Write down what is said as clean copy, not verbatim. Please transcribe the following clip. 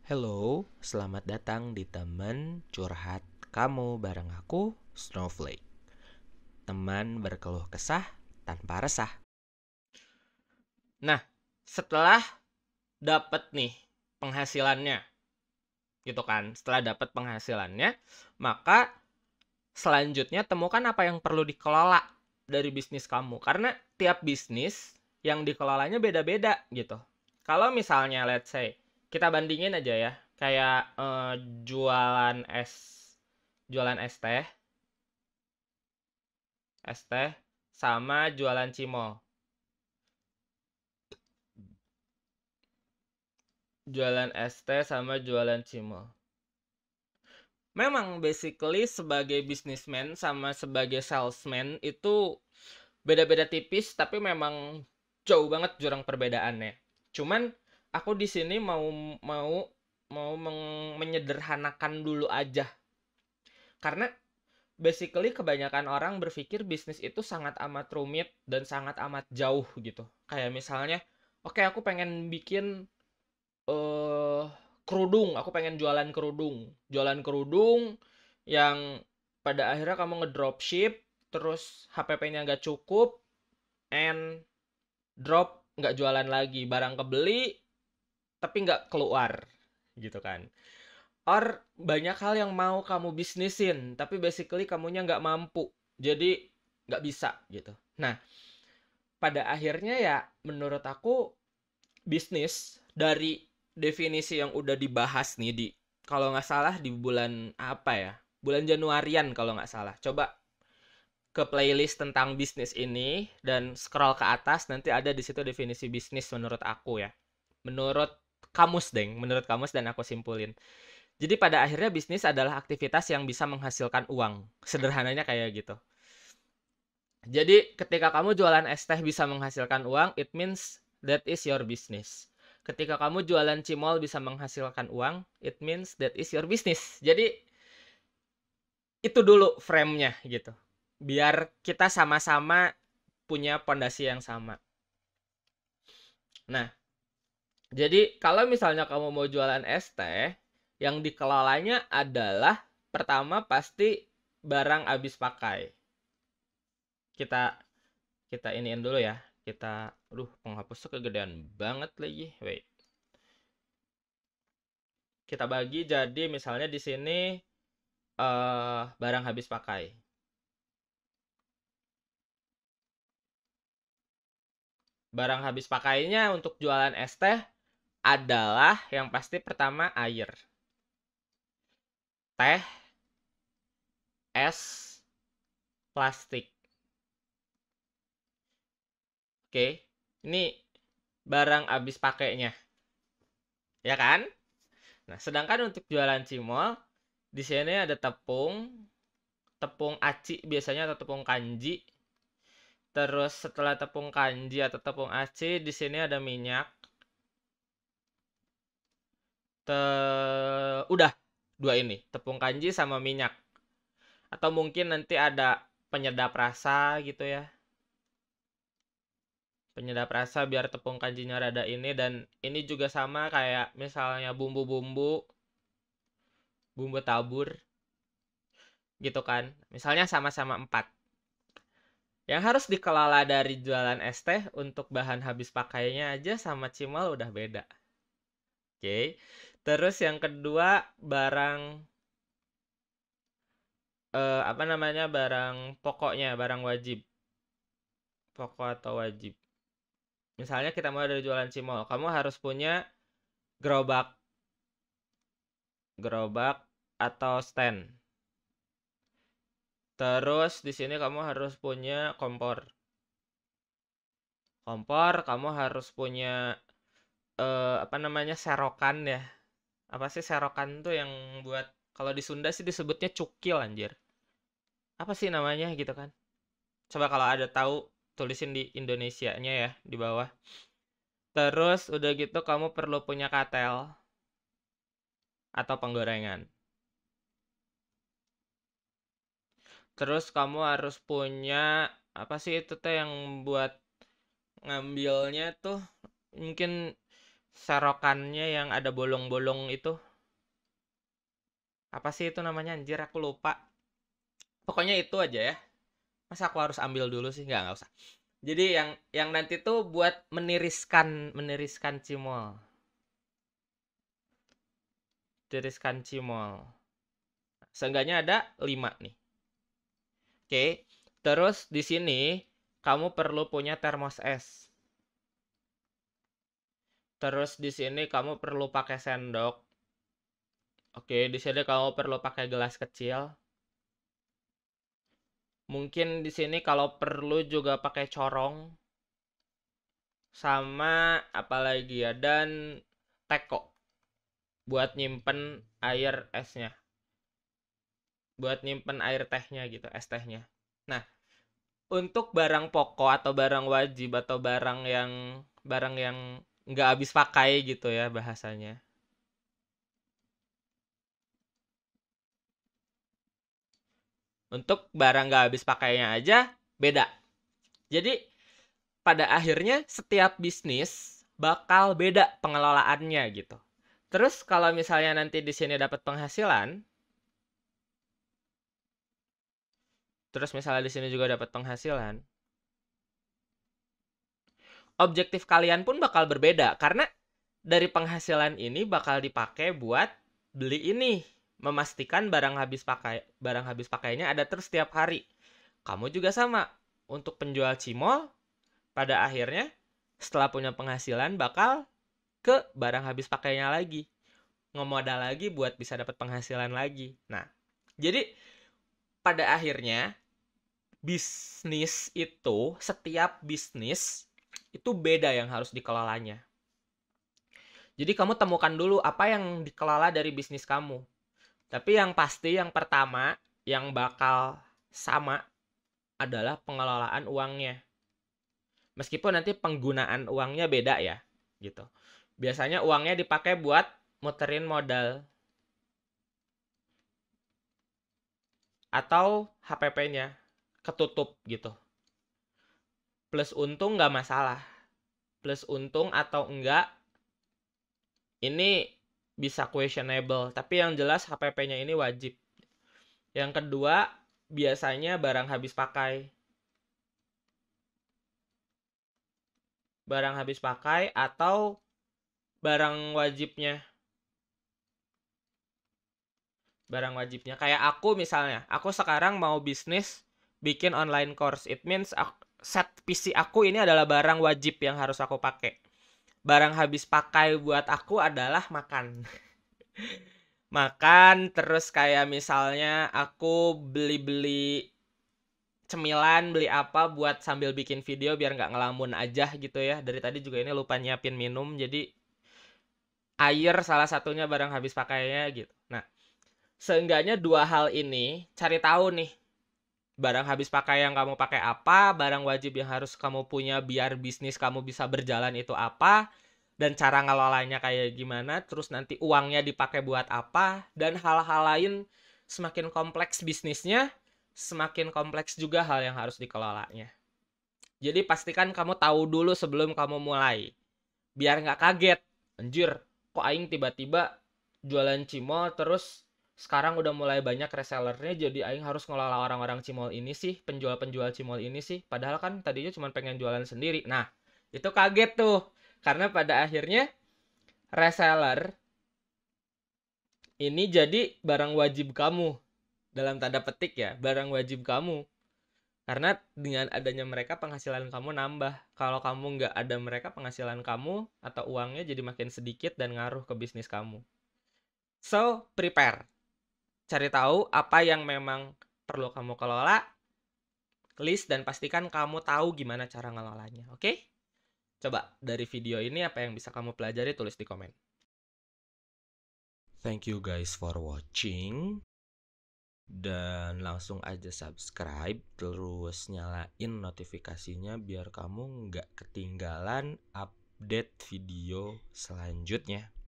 Hello, selamat datang di teman curhat kamu bareng aku, Snowflake. Teman berkeluh kesah tanpa resah. Nah, setelah dapat nih penghasilannya, gitu kan? Setelah dapat penghasilannya, maka selanjutnya temukan apa yang perlu dikelola dari bisnis kamu. Karena tiap bisnis yang dikelolanya beda-beda gitu. Kalau misalnya let's say kita bandingin aja ya, kayak jualan es teh sama jualan cimol. Jualan es teh sama jualan cimol. Memang basically sebagai businessman sama sebagai salesman itu beda-beda tipis, tapi memang jauh banget jurang perbedaannya. Cuman aku di sini mau mau menyederhanakan dulu aja. Karena basically kebanyakan orang berpikir bisnis itu sangat amat rumit dan sangat amat jauh gitu. Kayak misalnya, oke, aku pengen bikin eh kerudung, aku pengen jualan kerudung. Jualan kerudung yang pada akhirnya kamu ngedropship, terus HPP-nya nggak cukup, and drop, nggak jualan lagi. Barang kebeli, tapi nggak keluar, gitu kan. Or banyak hal yang mau kamu bisnisin, tapi basically kamunya nggak mampu. Jadi nggak bisa gitu. Nah, pada akhirnya ya menurut aku bisnis dari definisi yang udah dibahas nih di kalau nggak salah di bulan apa ya, bulan Januarian kalau nggak salah. Coba ke playlist tentang bisnis ini dan scroll ke atas, nanti ada di situ definisi bisnis menurut aku ya, menurut menurut kamus dan aku simpulin. Jadi pada akhirnya bisnis adalah aktivitas yang bisa menghasilkan uang, sederhananya kayak gitu. Jadi ketika kamu jualan es teh bisa menghasilkan uang, it means that is your business. Ketika kamu jualan cimol bisa menghasilkan uang, it means that is your business. Jadi itu dulu frame-nya gitu. Biar kita sama-sama punya pondasi yang sama. Nah, jadi kalau misalnya kamu mau jualan es teh, yang dikelolanya adalah pertama pasti barang habis pakai. Kita kita iniin dulu ya. Penghapusnya kegedean banget lagi. Wait. Kita bagi jadi misalnya di sini barang habis pakai. Barang habis pakainya untuk jualan es teh adalah yang pasti pertama air. Teh, es, plastik. Oke. Ini barang habis pakainya. Ya kan? Nah, sedangkan untuk jualan cimol di sini ada tepung aci biasanya atau tepung kanji. Terus setelah tepung kanji atau tepung aci di sini ada minyak. Udah dua ini, tepung kanji sama minyak. Atau mungkin nanti ada penyedap rasa gitu ya. Penyedap rasa biar tepung kanjinya rada ini, dan ini juga sama kayak misalnya bumbu tabur gitu kan. Misalnya sama-sama 4. Yang harus dikelola dari jualan es teh untuk bahan habis pakainya aja sama cimol udah beda. Oke. Terus yang kedua barang apa namanya, barang pokoknya, barang wajib. Pokok atau wajib. Misalnya kita mulai dari jualan cimol, kamu harus punya gerobak, gerobak atau stand. Terus di sini kamu harus punya kompor. Kompor, kamu harus punya apa namanya, serokan ya. Apa sih serokan tuh yang buat, kalau di Sunda sih disebutnya cukil anjir. Apa sih namanya gitu kan? Coba kalau ada tahu tulisin di Indonesianya ya di bawah. Terus udah gitu kamu perlu punya katel atau penggorengan. Terus kamu harus punya apa sih itu teh yang buat ngambilnya tuh, mungkin serokannya yang ada bolong-bolong itu. Apa sih itu namanya anjir, aku lupa. Pokoknya itu aja ya. Masa aku harus ambil dulu sih? Nggak usah. Jadi yang nanti tuh buat meniriskan cimol. Tiriskan cimol. Seenggaknya ada 5 nih. Oke. Terus di sini kamu perlu punya termos es. Terus di sini kamu perlu pakai sendok. Oke, di sini kamu perlu pakai gelas kecil. Mungkin di sini kalau perlu juga pakai corong. Sama apalagi ya, dan teko buat nyimpen air esnya. Buat nyimpen air tehnya gitu, es tehnya. Nah, untuk barang pokok atau barang wajib atau barang yang nggak habis pakai gitu ya bahasanya. Untuk barang nggak habis pakainya aja beda. Jadi pada akhirnya setiap bisnis bakal beda pengelolaannya gitu. Terus kalau misalnya nanti di sini dapat penghasilan, terus misalnya di sini juga dapat penghasilan, objektif kalian pun bakal berbeda karena dari penghasilan ini bakal dipakai buat beli ini, memastikan barang habis pakainya ada terus setiap hari. Kamu juga sama. Untuk penjual cimol pada akhirnya setelah punya penghasilan bakal ke barang habis pakainya lagi. Ngemodal lagi buat bisa dapat penghasilan lagi. Nah, jadi pada akhirnya setiap bisnis itu beda yang harus dikelolanya. Jadi kamu temukan dulu apa yang dikelola dari bisnis kamu. Tapi yang pasti yang pertama yang bakal sama adalah pengelolaan uangnya. Meskipun nanti penggunaan uangnya beda ya, gitu. Biasanya uangnya dipakai buat muterin modal atau HPP-nya ketutup gitu. Plus untung nggak masalah. Plus untung atau enggak ini bisa questionable, tapi yang jelas HPP-nya ini wajib. Yang kedua, biasanya barang habis pakai. Barang habis pakai atau barang wajibnya. Barang wajibnya. Kayak aku misalnya, aku sekarang mau bisnis bikin online course. It means set PC aku ini adalah barang wajib yang harus aku pakai. Barang habis pakai buat aku adalah makan. Makan, terus kayak misalnya aku beli-beli cemilan, beli apa buat sambil bikin video biar nggak ngelamun aja gitu ya. Dari tadi juga ini lupa nyiapin minum, jadi air salah satunya barang habis pakainya gitu. Nah, seenggaknya dua hal ini cari tahu nih, barang habis pakai yang kamu pakai apa, barang wajib yang harus kamu punya biar bisnis kamu bisa berjalan itu apa, dan cara ngelolanya kayak gimana, terus nanti uangnya dipakai buat apa, dan hal-hal lain. Semakin kompleks bisnisnya, semakin kompleks juga hal yang harus dikelolanya. Jadi pastikan kamu tahu dulu sebelum kamu mulai. Biar nggak kaget. Anjir, kok aing tiba-tiba jualan cimol terus sekarang udah mulai banyak resellernya, jadi aing harus ngelola orang-orang cimol ini sih, penjual-penjual cimol ini sih. Padahal kan tadinya cuma pengen jualan sendiri. Nah, itu kaget tuh. Karena pada akhirnya reseller ini jadi barang wajib kamu. Dalam tanda petik ya, barang wajib kamu. Karena dengan adanya mereka penghasilan kamu nambah. Kalau kamu nggak ada mereka, penghasilan kamu atau uangnya jadi makin sedikit dan ngaruh ke bisnis kamu. So, prepare. Cari tahu apa yang memang perlu kamu kelola, list, dan pastikan kamu tahu gimana cara ngelolanya. Oke? Coba dari video ini apa yang bisa kamu pelajari, tulis di komen. Thank you guys for watching. Dan langsung aja subscribe, terus nyalain notifikasinya biar kamu nggak ketinggalan update video selanjutnya.